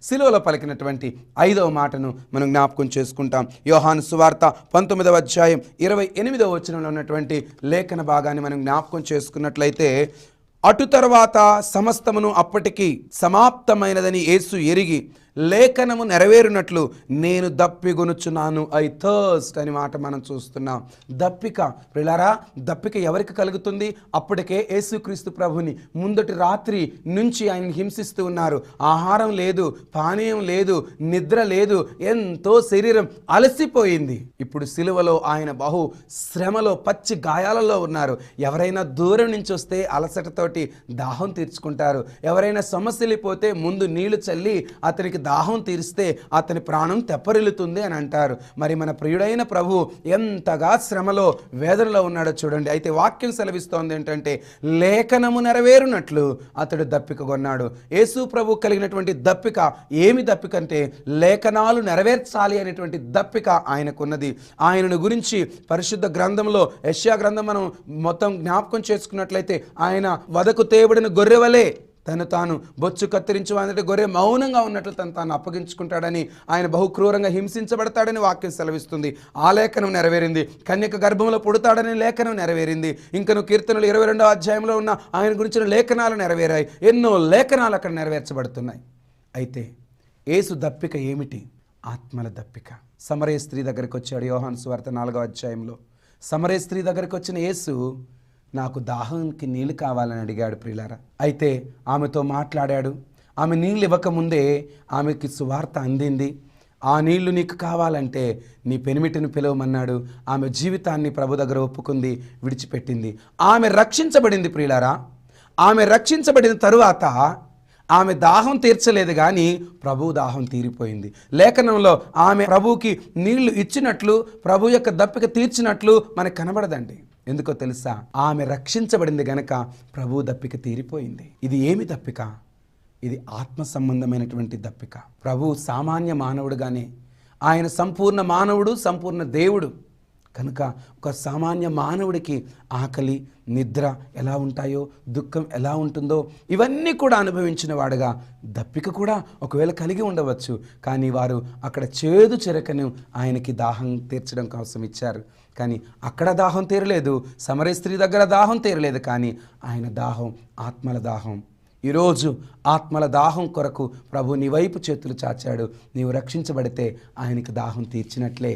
సిలువలో పలికినటువంటి 5వ మాటను మనం జ్ఞాపకం చేసుకుంటాం. యోహాను సువార్త 19వ అధ్యాయం 28వ వచనంలో ఉన్నటువంటి లేఖన భాగాన్ని మనం జ్ఞాపకం చేసుకున్నట్లయితే, అటు తర్వాత సమస్తమును అప్పటికి సమాప్తమైనదని యేసు ఎరిగి లేఖనము నెరవేరునట్లు నేను దప్పిగొనుచున్నాను, ఐ థర్స్ట్ అని మాట మనం చూస్తున్నాం. దప్పిక ప్రియులారా, దప్పిక ఎవరికి కలుగుతుంది? అప్పటికే యేసుక్రీస్తు ప్రభుని ముందటి రాత్రి నుంచి ఆయన హింసిస్తూ ఉన్నారు. ఆహారం లేదు, పానీయం లేదు, నిద్ర లేదు, ఎంతో శరీరం అలసిపోయింది. ఇప్పుడు సిలువలో ఆయన బహు శ్రమలో పచ్చి గాయాలలో ఉన్నారు. ఎవరైనా దూరం నుంచి వస్తే అలసటతోటి దాహం తీర్చుకుంటారు. ఎవరైనా సమస్యలిపోతే ముందు నీళ్లు చల్లి అతనికి దాహం తీరిస్తే అతని ప్రాణం తెప్పరిల్లుతుంది అని అంటారు. మరి మన ప్రియుడైన ప్రభు ఎంతగా శ్రమలో వేదనలో ఉన్నాడో చూడండి. అయితే వాక్యం సెలవిస్తోంది ఏంటంటే, లేఖనము నెరవేరునట్లు అతడు దప్పిక కొన్నాడు. యేసు ప్రభు కలిగినటువంటి దప్పిక ఏమి దప్పిక అంటే, లేఖనాలు నెరవేర్చాలి అనేటువంటి దప్పిక ఆయనకున్నది. ఆయనను గురించి పరిశుద్ధ గ్రంథంలో యెషయా గ్రంథం మనం మొత్తం జ్ఞాపకం చేసుకున్నట్లయితే, ఆయన వదకు తేబడిన గొర్రెవలే తను తాను బొచ్చు కత్తిరించు అంటే గొర్రె మౌనంగా ఉన్నట్లు తను తాను అప్పగించుకుంటాడని, ఆయన బహు క్రూరంగా హింసించబడతాడని వాక్యం సెలవిస్తుంది. ఆ లేఖనం నెరవేరింది. కన్యక గర్భంలో పుడతాడని లేఖనం నెరవేరింది. ఇంకను కీర్తనలు 22వ అధ్యాయంలో ఉన్న ఆయన గురించిన లేఖనాలు నెరవేరాయి. ఎన్నో లేఖనాలు అక్కడ నెరవేర్చబడుతున్నాయి. అయితే యేసు దప్పిక ఏమిటి? ఆత్మల దప్పిక. సమరయ స్త్రీ దగ్గరికి వచ్చాడు. యోహాను సువార్త 4వ అధ్యాయంలో సమరయ స్త్రీ దగ్గరికి వచ్చిన యేసు, నాకు దాహానికి నీళ్ళు కావాలని అడిగాడు ప్రియులారా. అయితే ఆమెతో మాట్లాడాడు. ఆమె నీళ్ళు ఇవ్వకముందే ఆమెకి సువార్త అందింది. ఆ నీళ్లు నీకు కావాలంటే నీ పెనిమిటిని పిలవమన్నాడు. ఆమె జీవితాన్ని ప్రభు దగ్గర ఒప్పుకుంది, విడిచిపెట్టింది. ఆమె రక్షించబడింది ప్రియులారా. ఆమె రక్షించబడిన తరువాత ఆమె దాహం తీర్చలేదు, కానీ ప్రభు దాహం తీరిపోయింది. లేఖనంలో ఆమె ప్రభువుకి నీళ్లు ఇచ్చినట్లు, ప్రభు యొక్క దప్పిక తీర్చినట్లు మనకు కనబడదండి. ఎందుకో తెలుసా? ఆమె రక్షించబడింది గనక ప్రభు దప్పిక తీరిపోయింది. ఇది ఏమి దప్పిక? ఇది ఆత్మ సంబంధమైనటువంటి దప్పిక. ప్రభు సామాన్య మానవుడుగానే, ఆయన సంపూర్ణ మానవుడు, సంపూర్ణ దేవుడు కనుక ఒక సామాన్య మానవుడికి ఆకలి, నిద్ర ఎలా ఉంటాయో, దుఃఖం ఎలా ఉంటుందో ఇవన్నీ కూడా అనుభవించిన వాడుగా దప్పిక కూడా ఒకవేళ కలిగి ఉండవచ్చు. కానీ వారు అక్కడ చేదు చెరకను ఆయనకి దాహం తీర్చడం కోసం ఇచ్చారు. కానీ అక్కడ దాహం తీరలేదు, సమరయ స్త్రీ దగ్గర దాహం తీరలేదు. కానీ ఆయన దాహం ఆత్మల దాహం. ఈరోజు ఆత్మల దాహం కొరకు ప్రభు నీ వైపు చేతులు చాచాడు. నీవు రక్షించబడితే ఆయనకి దాహం తీర్చినట్లే.